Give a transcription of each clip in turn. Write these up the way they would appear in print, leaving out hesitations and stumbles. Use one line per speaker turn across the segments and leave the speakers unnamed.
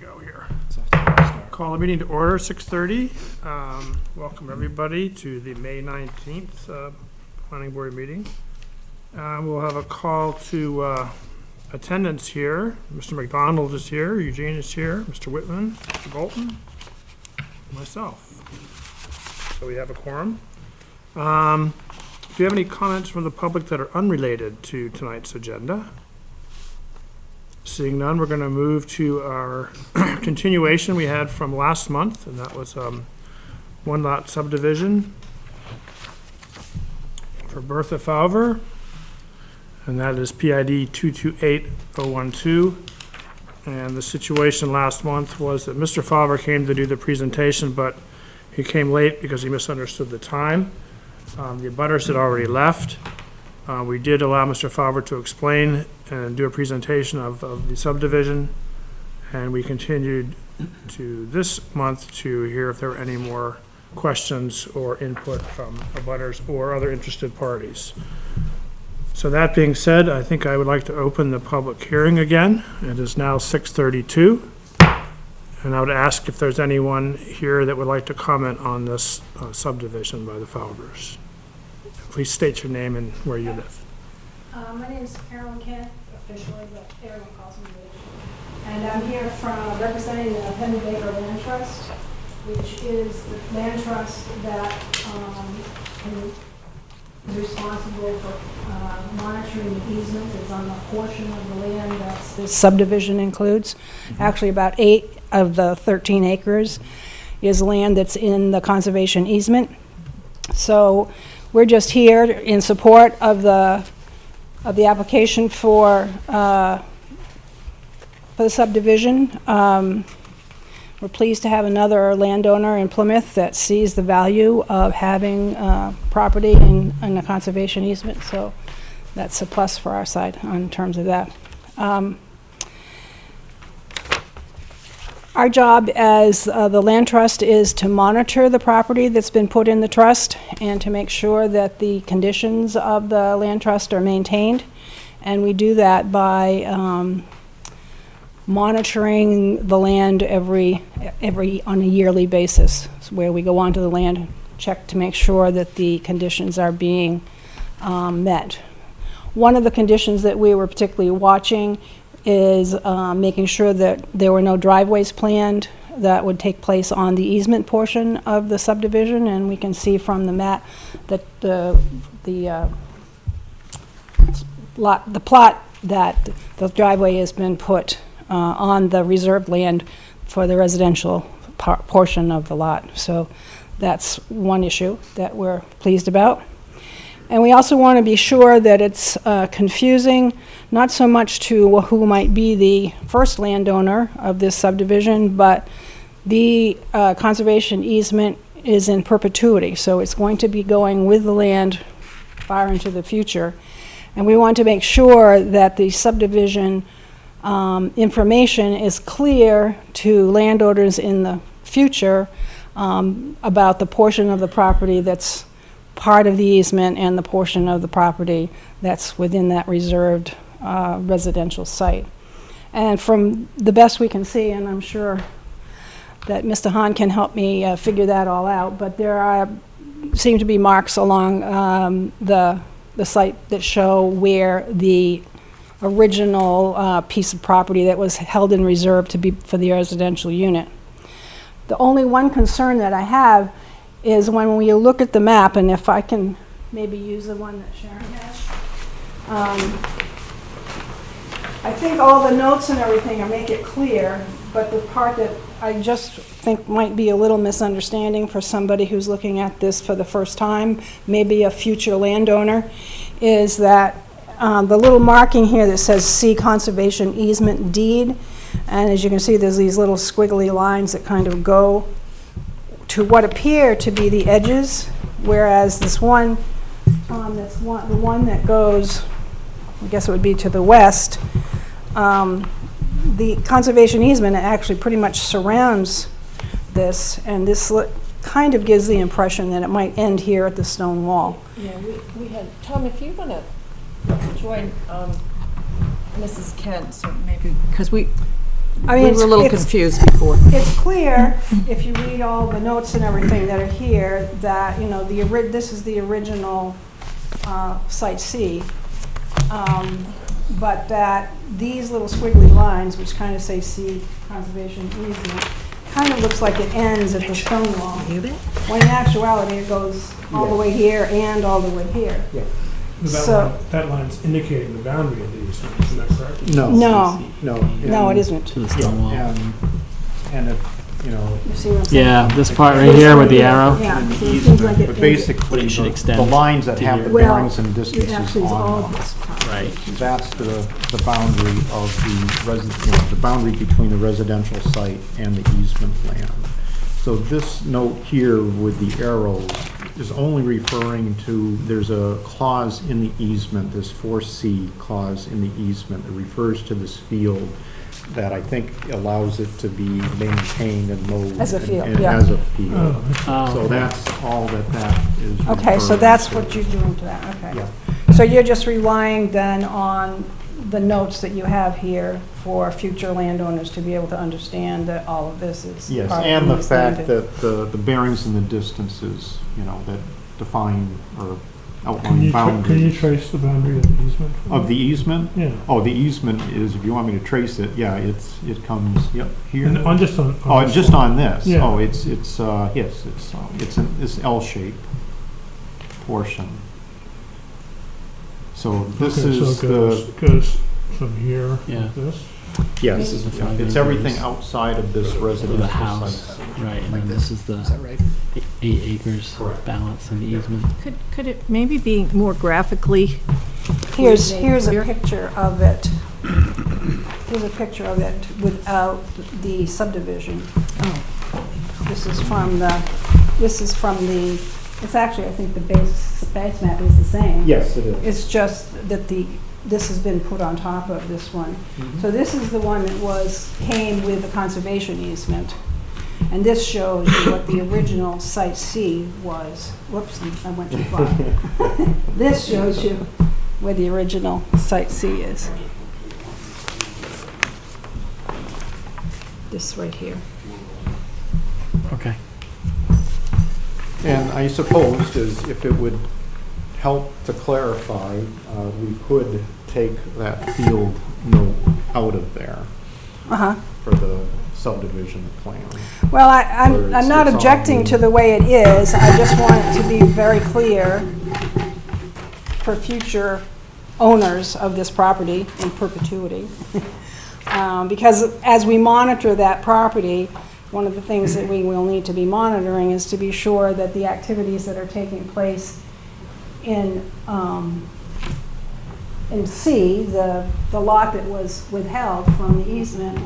Go here. Call the meeting to order, 6:30. Welcome everybody to the May 19th Planning Board meeting. We'll have a call to attendance here. Mr. McDonald is here, Eugene is here, Mr. Whitman, Mr. Bolton, myself. So we have a quorum. Do you have any comments from the public that are unrelated to tonight's agenda? Seeing none, we're going to move to our continuation we had from last month, and that was one lot subdivision for Bertha Fowler, and that is PID 228012. And the situation last month was that Mr. Fowler came to do the presentation, but he came late because he misunderstood the time. The abutters had already left. We did allow Mr. Fowler to explain and do a presentation of the subdivision, and we continued to this month to hear if there were any more questions or input from abutters or other interested parties. So that being said, I think I would like to open the public hearing again. It is now 6:32, and I would ask if there's anyone here that would like to comment on this subdivision by the Fowlers. Please state your name and where you live.
My name is Carolyn Kent, officially, but everyone calls me Rich. And I'm here from representing the Penn Baker Land Trust, which is the land trust that is responsible for monitoring the easement that's on the portion of the land that this subdivision includes. Actually, about 8 of the 13 acres is land that's in the conservation easement. So we're just here in support of the application for the subdivision. We're pleased to have another landowner in Plymouth that sees the value of having property in a conservation easement, so that's a plus for our side in terms of that. Our job as the land trust is to monitor the property that's been put in the trust and to make sure that the conditions of the land trust are maintained. And we do that by monitoring the land every on a yearly basis, where we go onto the land and check to make sure that the conditions are being met. One of the conditions that we were particularly watching is making sure that there were no driveways planned that would take place on the easement portion of the subdivision, and we can see from the map that the plot that the driveway has been put on the reserved land for the residential portion of the lot. So that's one issue that we're pleased about. And we also want to be sure that it's confusing, not so much to who might be the first landowner of this subdivision, but the conservation easement is in perpetuity. So it's going to be going with the land far into the future. And we want to make sure that the subdivision information is clear to landowners in the future about the portion of the property that's part of the easement and the portion of the property that's within that reserved residential site. And from the best we can see, and I'm sure that Mr. Hahn can help me figure that all out, but there seem to be marks along the site that show where the original piece of property that was held in reserve to be for the residential unit. The only one concern that I have is when we look at the map, and if I can maybe use the one that Sharon has. I think all the notes and everything make it clear, but the part that I just think might be a little misunderstanding for somebody who's looking at this for the first time, maybe a future landowner, is that the little marking here that says see conservation easement deed, and as you can see there's these little squiggly lines that kind of go to what appear to be the edges, whereas this one, the one that goes, I guess it would be to the west, the conservation easement actually pretty much surrounds this, and this kind of gives the impression that it might end here at the stone wall.
Yeah, we had, Tom, if you want to join Mrs. Kent, so maybe, because
I mean,
We were a little
it's-
confused before.
It's clear, if you read all the notes and everything that are here, that, you know, this is the original Site C, but that these little squiggly lines, which kind of say C Conservation Easement, kind of looks like it ends at the stone wall, when in actuality it goes all the way here and all the way here. So-
That line's indicating the boundary of the easement, isn't that correct?
No.
No,
No.
it isn't.
To the stone wall.
And if, you know,
You see what I'm saying?
Yeah, this part right here with the arrow.
Yeah,
in the
so it seems like
easement,
it
but
ends-
basically,
It should
the
extend
lines that
to
have
here.
the
Well,
bearings and
it
distances
actually is all
on them,
this part.
Right.
that's the boundary of the boundary between the residential site and the easement land. So this note here with the arrows is only referring to, there's a clause in the easement, this 4C clause in the easement that refers to this field that I think allows it to be maintained and mowed.
As a field,
and
yeah.
As a field.
Oh,
So
okay.
that's all that is.
Okay, so
referring
that's
to.
what you're doing to that, okay.
Yeah.
So you're just relying then on the notes that you have here for future landowners to be able to understand that all of this is
Yes,
part of
and the fact
standard.
that the bearings and the distances, you know, that define or
Can
outline
you
boundaries.
trace the boundary of the easement? for
Of
me?
the easement?
Yeah.
Oh, the easement is, if you want me to trace it, yeah, it comes, yep, here.
And on just on.
Oh,
this
just
one.
on this?
Yeah.
Oh, yes, it's in this L-shaped portion. So this
Okay, so
is
it
the,
goes from here,
Yeah.
like this.
yes,
This is the
yeah,
5
it's everything
acres.
outside of this
For
residential
the house,
site.
right, and then this is the 8 acres
Correct.
balance in the easement.
Could it maybe be more graphically?
Here's
Here.
a picture of it. Here's a picture of it without the subdivision. This is from the, it's actually, I think the base map is the same.
Yes, it is.
It's just that this has been put on top of this one.
Mhm.
So this is the one that came with the conservation easement. And this shows you what the original Site C was. Whoops, I went too far. This shows you where the original Site C is. This right here.
Okay.
And I suppose is if it would help to clarify, we could take that field note out of there
Uh-huh.
for the subdivision plan.
Well,
Or
I'm
it's-
not
it's all
objecting
good.
to the way it is. I just want it to be very clear for future owners of this property in perpetuity. Because as we monitor that property, one of the things that we will need to be monitoring is to be sure that the activities that are taking place in C, the lot that was withheld from the easement,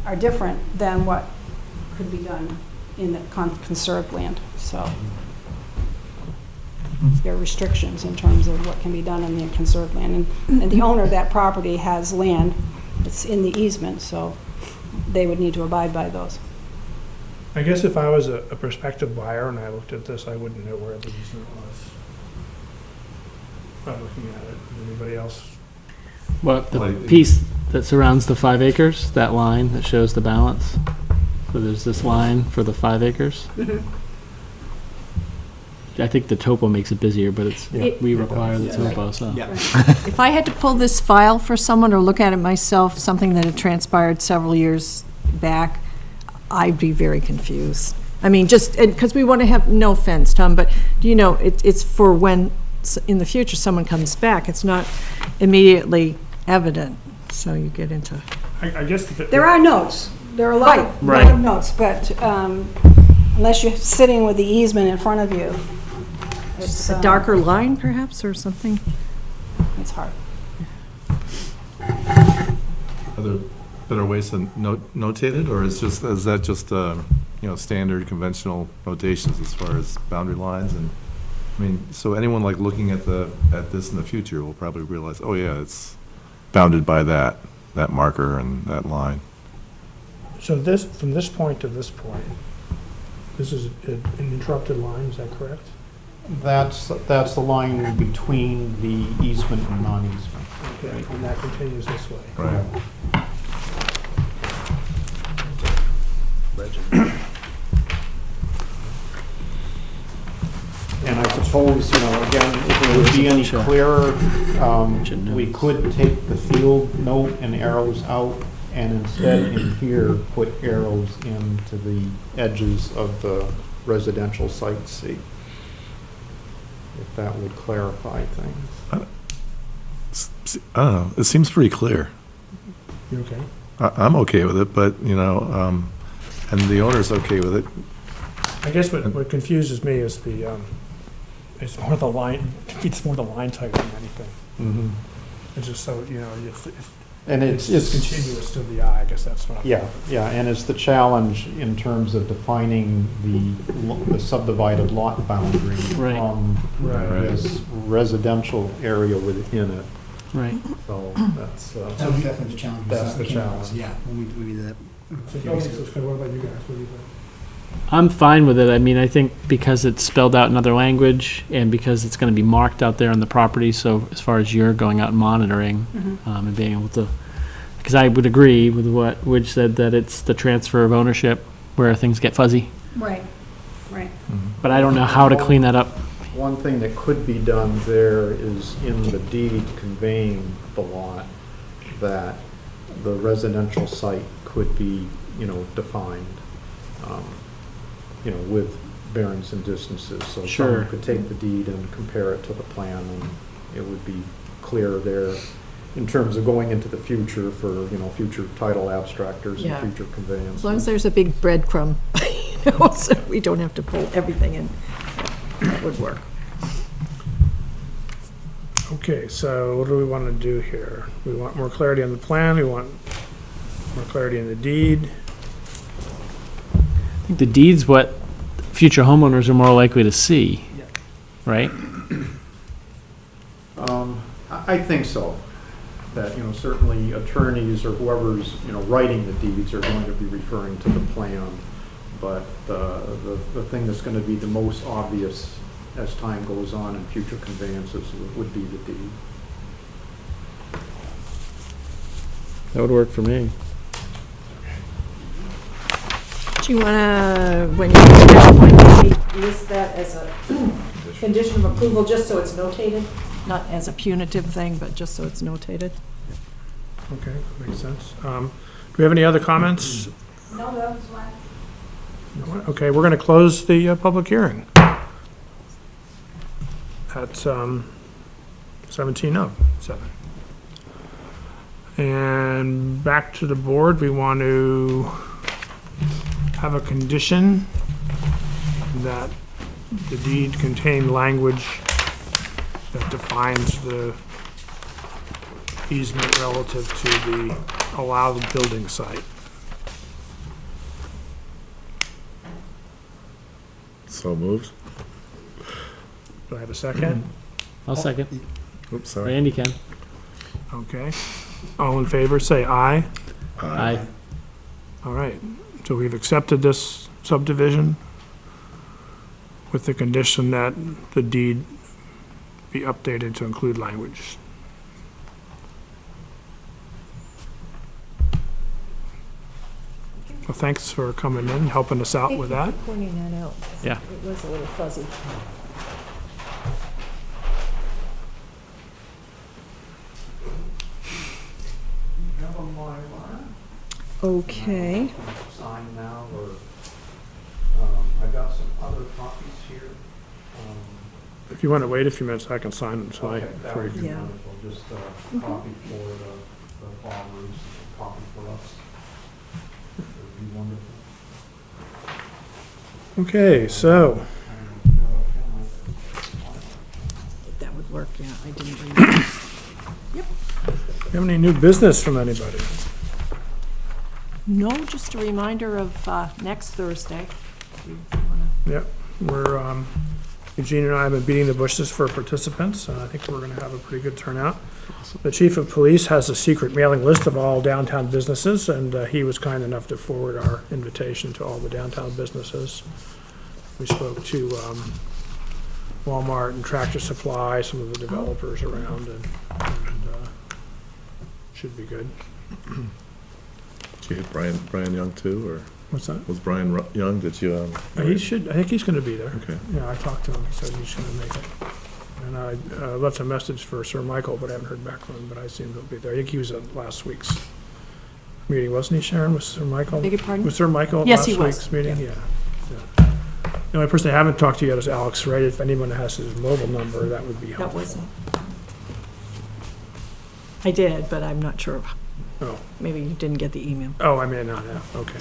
are different than what could be done in the conserved land. So there are restrictions in terms of what can be done in the conserved land. And the owner of that property has land that's in the easement, so they would need to abide by those.
I guess if I was a prospective buyer and I looked at this, I wouldn't know where the easement was. By looking at it, anybody else?
Well, the
Like-
piece that surrounds the 5 acres, that line that shows the balance. So there's this line for the 5 acres. I think the topo makes it busier, but it's,
It-
we require the topo, so.
If I had to pull this file for someone or look at it myself, something that had transpired several years back, I'd be very confused. I mean, just, because we want to have, no offense, Tom, but, you know, it's for when, in the future, someone comes back, it's not immediately evident, so you get into.
I guess if it.
There are notes. There are a lot
Right.
of notes, but unless you're sitting with the easement in front of you, it's
A darker line, perhaps, or something?
It's hard.
Are there better ways to notate it, or is that just, standard conventional notations as far as boundary lines? And, I mean, so anyone like looking at this in the future will probably realize, oh yeah, it's bounded by that marker and that line.
So this, from this point to this point, this is an interrupted line, is that correct?
That's the line between the easement and non-easement.
Okay, and that continues this way.
Right.
And I suppose, again, if it would be any clearer, we could take the field note and arrows out and instead in here, put arrows into the edges of the residential site C. If that would clarify things.
I don't know, it seems pretty clear.
You okay?
I'm okay with it, but, and the owner's okay with it.
I guess what confuses me is it's more the line, it's more the line type than anything.
Mm-hmm.
It's just so,
And
it's continuous to the eye, I guess that's what I'm.
Yeah, and it's the challenge in terms of defining the subdivided lot boundary
Right.
from
Right.
this residential area within it.
Right.
So that's,
That was definitely the challenge.
That's the challenge.
Yeah, when we did that.
So, what about you guys? What do you think?
I'm fine with it. I mean, I think because it's spelled out in other language and because it's going to be marked out there on the property, so as far as you're going out and monitoring and being able to, because I would agree with what Widge said, that it's the transfer of ownership where things get fuzzy.
Right, right.
But I don't know how to clean that up.
one thing that could be done there is in the deed conveying the lot, that the residential site could be, defined, with bearings and distances. So
Sure.
someone could take the deed and compare it to the plan, and it would be clear there in terms of going into the future for, future title abstractors
Yeah.
and future conveyance.
As long as there's a big breadcrumb, so we don't have to pull everything in. That would work.
Okay, so what do we want to do here? We want more clarity on the plan, we want more clarity in the deed.
I think the deed's what future homeowners are more likely to see, right?
I think so. That, certainly attorneys or whoever's, writing the deeds are going to be referring to the plan. But the thing that's going to be the most obvious as time goes on in future conveyances would be the deed.
That would work for me.
Do you want to, when you get to that point, list that as a condition of approval, just so it's notated? Not as a punitive thing, but just so it's notated?
Okay, makes sense. Do we have any other comments?
No, that's fine.
No? Okay, we're going to close the public hearing at 17:07. And back to the board, we want to have a condition that the deed contain language that defines the easement relative to the allowed building site.
So moved.
Do I have a second?
I'll second.
Oops, sorry.
Randy can.
Okay. All in favor, say aye.
Aye.
All right. So we've accepted this subdivision with the condition that the deed be updated to include language. Well, thanks for coming in, helping us out with that.
Pointing that out. 'Cause
Yeah.
It was a little fuzzy.
Have a Mylar?
Okay.
Sign now, or, I've got some other copies here.
If you want to wait a few minutes, I can sign them tonight.
Okay, that
before
would
you
be
Yeah.
wonderful, just a copy for the farmers, a copy for us. That would be wonderful.
Okay, so,
That would work, yeah. I didn't bring that.
do you have any new business from anybody?
No, just a reminder of next Thursday. If you wanna-
Yep, we're, Eugene and I have been beating the bushes for participants, and I think we're gonna have a pretty good turnout. The chief of police has a secret mailing list of all downtown businesses, and he was kind enough to forward our invitation to all the downtown businesses. We spoke to Walmart and Tractor Supply, some of the developers around, and should be good.
Did you get Brian Young too, or?
What's that?
Was Brian Young, did you,
He should, I think he's gonna be there.
okay.
Yeah, I talked to him, he said he's gonna make it. And I left a message for Sir Michael, but I haven't heard back from him, but I assume he'll be there. I think he was at last week's meeting, wasn't he, Sharon, with Sir Michael?
Beg your pardon?
Was Sir Michael at
Yes,
last
he was.
week's meeting? Yeah. Yeah. The only person I haven't talked to yet is Alex Wright. If anyone has his mobile number, that would be
That
helpful.
wasn't. I did, but I'm not sure.
Oh.
Maybe you didn't get the email.
Oh, I may not have, okay.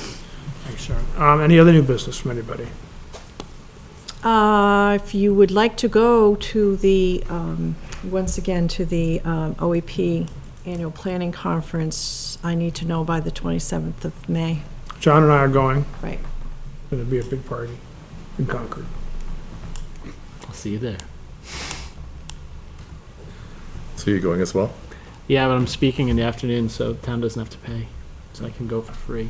Thanks, Sharon. Any other new business from anybody?
If you would like to go to the, once again, to the OEP Annual Planning Conference, I need to know by the 27th of May.
John and I are going.
Right.
It's gonna be a big party in Concord.
I'll see you there.
So you're going as well?
Yeah, but I'm speaking in the afternoon, so town doesn't have to pay, so I can go for free.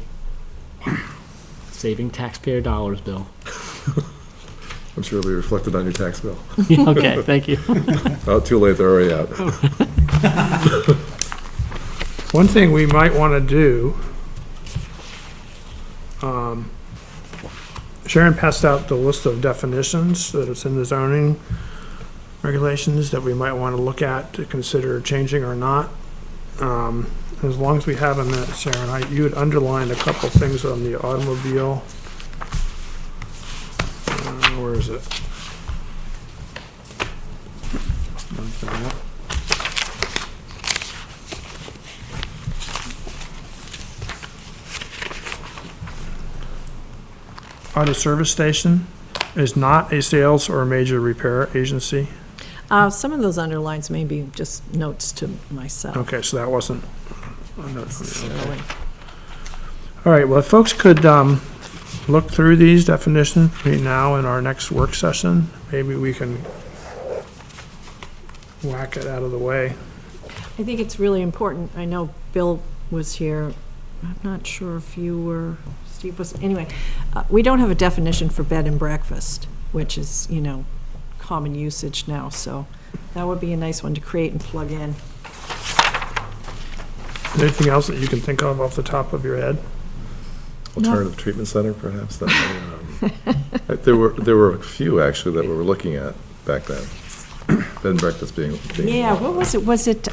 Saving taxpayer dollars, Bill.
I'm sure it'll be reflected on your tax bill.
Okay, thank you.
Oh, too late, they're already out.
One thing we might want to do, Sharon passed out the list of definitions that it's in the zoning regulations that we might want to look at to consider changing or not. As long as we have a minute, Sharon, you had underlined a couple things on the automobile. Where is it? Auto service station is not a sales or major repair agency.
Some of those underlines may be just notes to myself.
Okay, so that wasn't a note from you. Okay. All right, well, if folks could look through these definitions between now and our next work session, maybe we can whack it out of the way.
I think it's really important. I know Bill was here. I'm not sure if you were, Steve was, anyway. We don't have a definition for bed and breakfast, which is, common usage now, so that would be a nice one to create and plug in.
Anything else that you can think of off the top of your head?
Alternative treatment center, perhaps? There were a few, actually, that we were looking at back then. Bed and breakfast being.
Yeah, what was it? Was it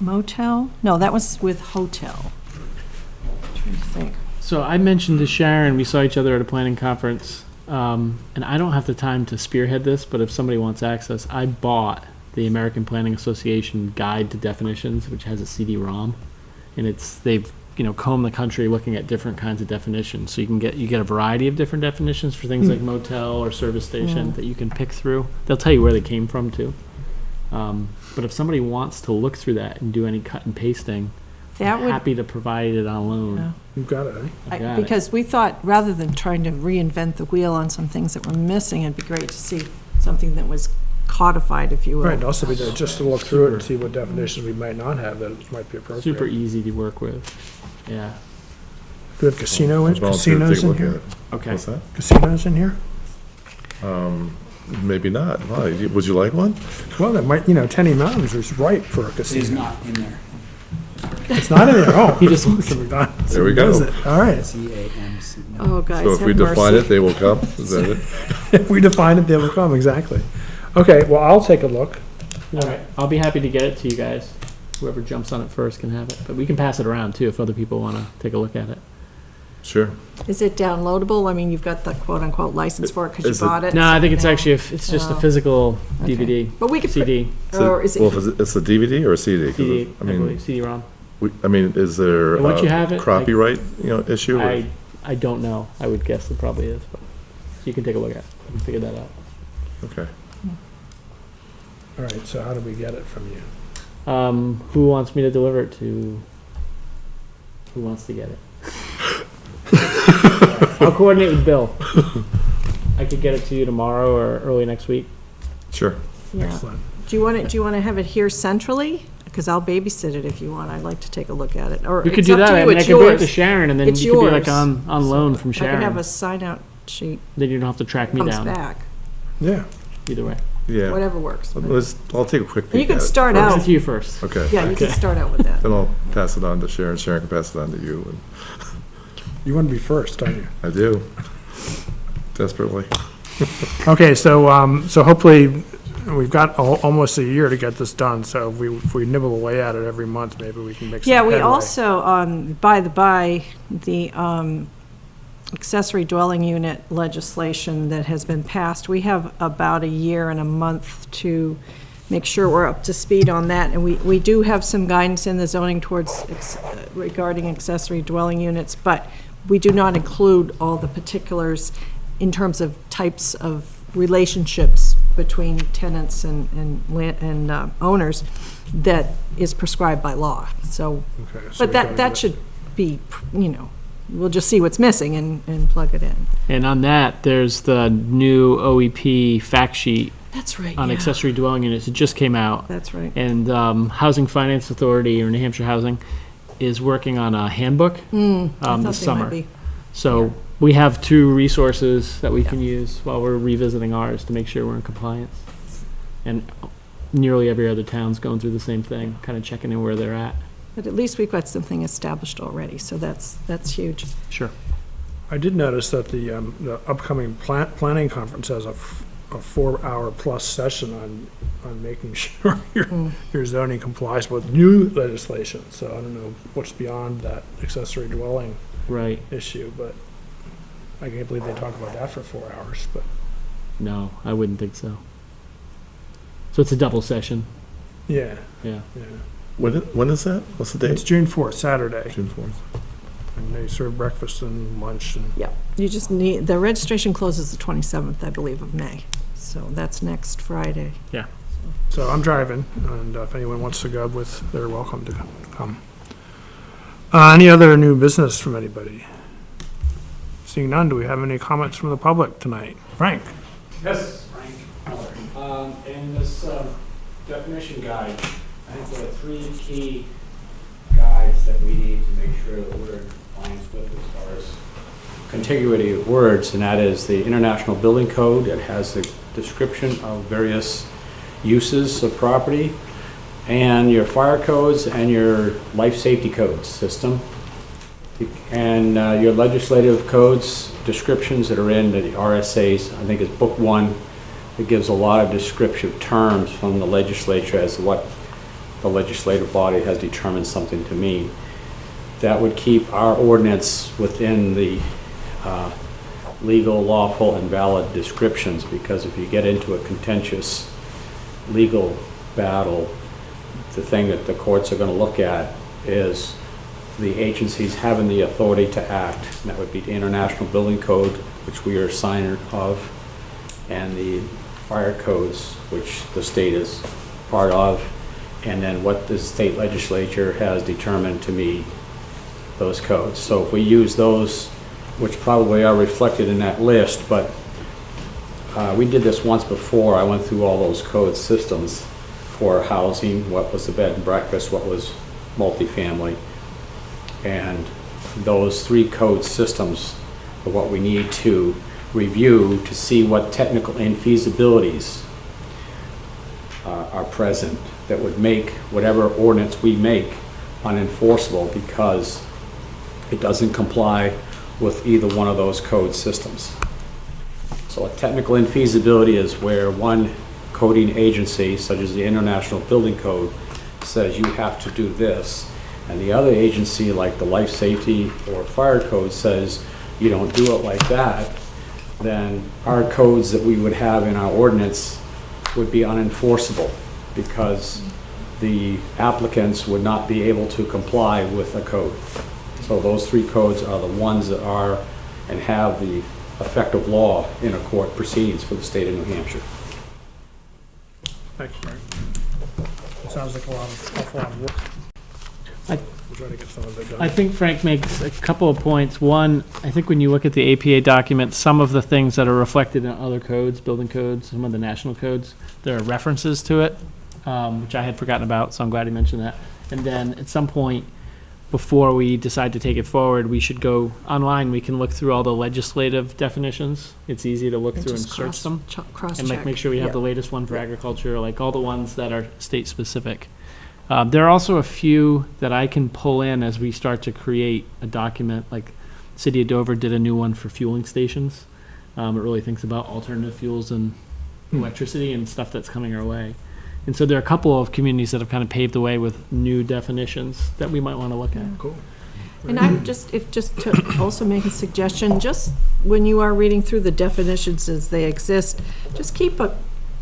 motel? No, that was with hotel. I'm trying to think.
So I mentioned to Sharon, we saw each other at a planning conference, and I don't have the time to spearhead this, but if somebody wants access, I bought the American Planning Association Guide to Definitions, which has a CD-ROM, and they've combed the country looking at different kinds of definitions. So you get a variety of different definitions for things like motel or service station that you can pick through. They'll tell you where they came from too. But if somebody wants to look through that and do any cut and pasting,
That
I'm
would,
happy to provide it on loan.
Yeah.
You've got it, eh?
I've got it.
because we thought, rather than trying to reinvent the wheel on some things that were missing, it'd be great to see something that was codified, if you will.
Right, and also be just to look through it and see what definitions we might not have that might be appropriate.
Super easy to work with. Yeah.
Do we have
Volunteer to take
casinos
a
in
look at
here?
it.
Okay.
What's that?
Casinos in here?
Maybe not. Why? Would you like one?
Well, that might, Tenny Mountains is ripe for a
It is
casino.
not in there.
It's not in there, oh.
He just-
There we go.
Does it? All right.
CAMC. No.
Oh, guys,
So if
have
we define
mercy.
it, they will come? Is that it?
If we define it, they will come, exactly. Okay, well, I'll take a look.
All right. I'll be happy to get it to you guys. Whoever jumps on it first can have it. But we can pass it around too if other people want to take a look at it.
Sure.
Is it downloadable? I mean, you've got the quote-unquote license for it because
Is
you
it-
bought it.
No, I think it's
No.
actually it's just a
Oh.
physical
Okay.
DVD,
But we could put,
CD,
or is
Well,
it,
it's a DVD or a CD? 'Cause
CD,
I
I
mean,
believe, CD-ROM.
is there
And once you have
a
it, like-
copyright, issue? or-
I don't know. I would guess it probably is, but you can take a look at it. You can figure that out.
Okay.
All right, so how do we get it from you?
Who wants me to deliver it to? Who wants to get it? I'll coordinate with Bill. I could get it to you tomorrow or early next week.
Sure.
yeah.
Excellent.
Do you want to have it here centrally? Because I'll babysit it if you want. I'd like to take a look at it. Or
We could
it's
do
up
that.
to
I
you.
mean, I
It's
could bring it
yours.
to Sharon, and then
It's
you could be like
yours.
on loan from
I
Sharon.
can have a sign-out sheet,
Then you don't have to track me
comes
down.
back,
Yeah,
Either way.
Yeah.
whatever works.
I'll take a quick
And
peek
you can
at it
start
first.
I'll
out.
send it to you first.
Okay.
Yeah, you can start out with that.
Then I'll pass it on to Sharon. Sharon can pass it on to you.
You want to be first, don't you?
I do. Desperately.
Okay, so hopefully, we've got almost a year to get this done, so if we nibble away at it every month, maybe we can make some
Yeah,
headway.
we also, by the accessory dwelling unit legislation that has been passed, we have about a year and a month to make sure we're up to speed on that. And we do have some guidance in the zoning towards, regarding accessory dwelling units, but we do not include all the particulars in terms of types of relationships between tenants and owners that is prescribed by law. So,
Okay, so
but
we gotta
that
get-
should be, we'll just see what's missing and plug it in.
And on that, there's the new OEP fact sheet
That's right,
on accessory dwelling units. It just came out.
That's right.
And Housing Finance Authority, or New Hampshire Housing, is working on a handbook
I thought
this
they might
summer.
be.
So we have two resources that we can use while we're revisiting ours to make sure we're in compliance. And nearly every other town's going through the same thing, kind of checking in where they're at.
But at least we've got something established already, so that's huge.
Sure.
I did notice that the upcoming planning conference has a 4-hour plus session on making sure your zoning complies with new legislation. So I don't know what's beyond that accessory dwelling
Right.
issue, but I can't believe they talk about that for 4 hours, but
No, I wouldn't think so. So it's a double session.
yeah,
Yeah.
yeah.
When is that? What's the
It's
date?
June 4th, Saturday,
June 4th.
and they serve breakfast and lunch and
Yeah, you just need, the registration closes the 27th, I believe, of May. So that's next Friday.
so I'm driving, and if anyone wants to go with, they're welcome to come. Any other new business from anybody? Seeing none, do we have any comments from the public tonight? Frank?
Yes, Frank Miller. In this definition guide, I think there are 3 key guides that we need to make sure that we're in compliance with as far as contiguity of words, and that is the International Building Code. It has a description of various uses of property, and your fire codes and your life safety codes system, and your legislative codes descriptions that are in the RSAs. I think it's book 1. It gives a lot of descriptive terms from the legislature as to what the legislative body has determined something to mean. That would keep our ordinance within the legal, lawful, and valid descriptions, because if you get into a contentious legal battle, the thing that the courts are going to look at is the agencies having the authority to act. And that would be the International Building Code, which we are a signer of, and the fire codes, which the state is part of, and then what the state legislature has determined to meet those codes. So if we use those, which probably are reflected in that list, but we did this once before. I went through all those code systems for housing, what was the bed and breakfast, what was multifamily. And those 3 code systems are what we need to review to see what technical infeasibilities are present that would make whatever ordinance we make unenforceable because it doesn't comply with either one of those code systems. So a technical infeasibility is where one coding agency, such as the International Building Code, says you have to do this, and the other agency, like the life safety or fire code, says you don't do it like that, then our codes that we would have in our ordinance would be unenforceable because the applicants would not be able to comply with a code. So those 3 codes are the ones that are and have the effect of law in a court proceedings for the state of New Hampshire.
Thanks, Frank. It sounds like awful lot of work.
I-
We'll try to get some of it done.
I think Frank makes a couple of points. One, I think when you look at the APA document, some of the things that are reflected in other codes, building codes, some of the national codes, there are references to it, which I had forgotten about, so I'm glad he mentioned that. And then at some point, before we decide to take it forward, we should go online. We can look through all the legislative definitions. It's easy to look through and
Just
search them.
Cross-check.
And make sure we have
Yeah.
the latest one for agriculture, like all the ones that are state-specific. There are also a few that I can pull in as we start to create a document, like City of Dover did a new one for fueling stations. It really thinks about alternative fuels and electricity and stuff that's coming our way. And so there are a couple of communities that have kind of paved the way with new definitions that we might want to look at.
Cool.
And I'm just to also make a suggestion, just when you are reading through the definitions as they exist, just keep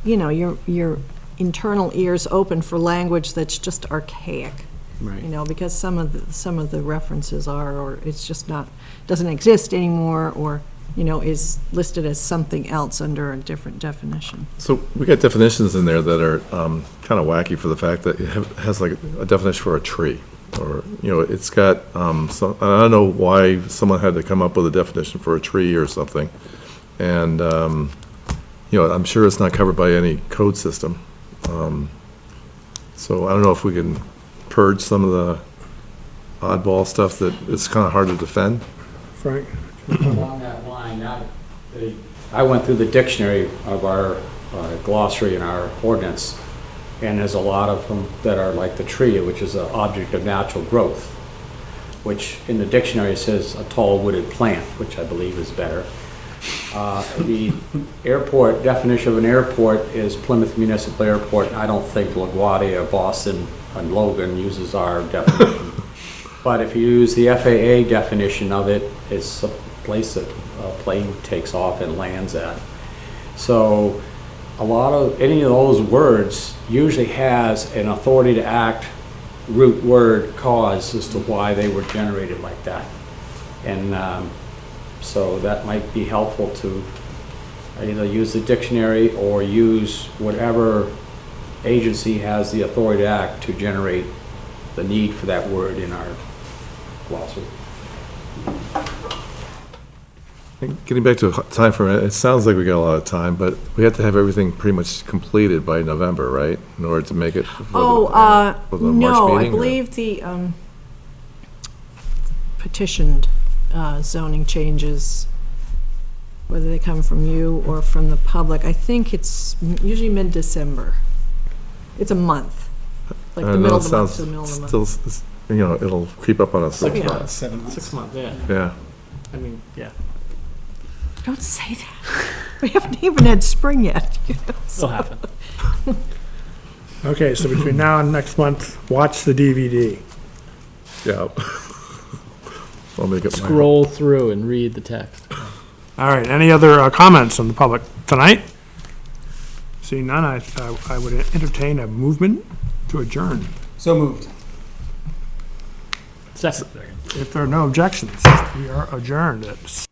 your internal ears open for language that's just archaic.
Right.
Because some of the references are, or it's just not, doesn't exist anymore, or, is listed as something else under a different definition.
So we got definitions in there that are kind of wacky for the fact that it has like a definition for a tree. Or, it's got, some, I don't know why someone had to come up with a definition for a tree or something. And, I'm sure it's not covered by any code system. So I don't know if we can purge some of the oddball stuff that it's kind of hard to defend.
Frank?
Along that line, I went through the dictionary of our glossary and our ordinance, and there's a lot of them that are like the tree, which is an object of natural growth, which in the dictionary says a tall wooded plant, which I believe is better. The airport, definition of an airport is Plymouth Municipal Airport. I don't think LaGuardia or Boston and Logan uses our definition. But if you use the FAA definition of it, it's a place that a plane takes off and lands at. So a lot of, any of those words usually has an authority to act root word cause as to why they were generated like that. And so that might be helpful to either use the dictionary or use whatever agency has the authority to act to generate the need for that word in our glossary.
Getting back to time for a minute, it sounds like we got a lot of time, but we have to have everything pretty much completed by November, right? In order to make it for the March
No, I
meeting, or-
believe the petitioned zoning changes, whether they come from you or from the public, I think it's usually mid-December. It's a month, like
I
the
don't know,
middle
it
of the month
sounds
to the middle of the month.
still, it'll creep up on us 6
Yeah.
months.
7 months.
6 months, yeah.
Yeah.
I mean, yeah.
Don't say that. We haven't even had spring yet.
It'll happen.
Okay, so between now and next month, watch the DVD.
Yeah. I'll make it my.
Scroll through and read the text.
All right, any other comments from the public tonight? Seeing none, I would entertain a movement to adjourn.
So moved.
Second.
If there are no objections, we are adjourned at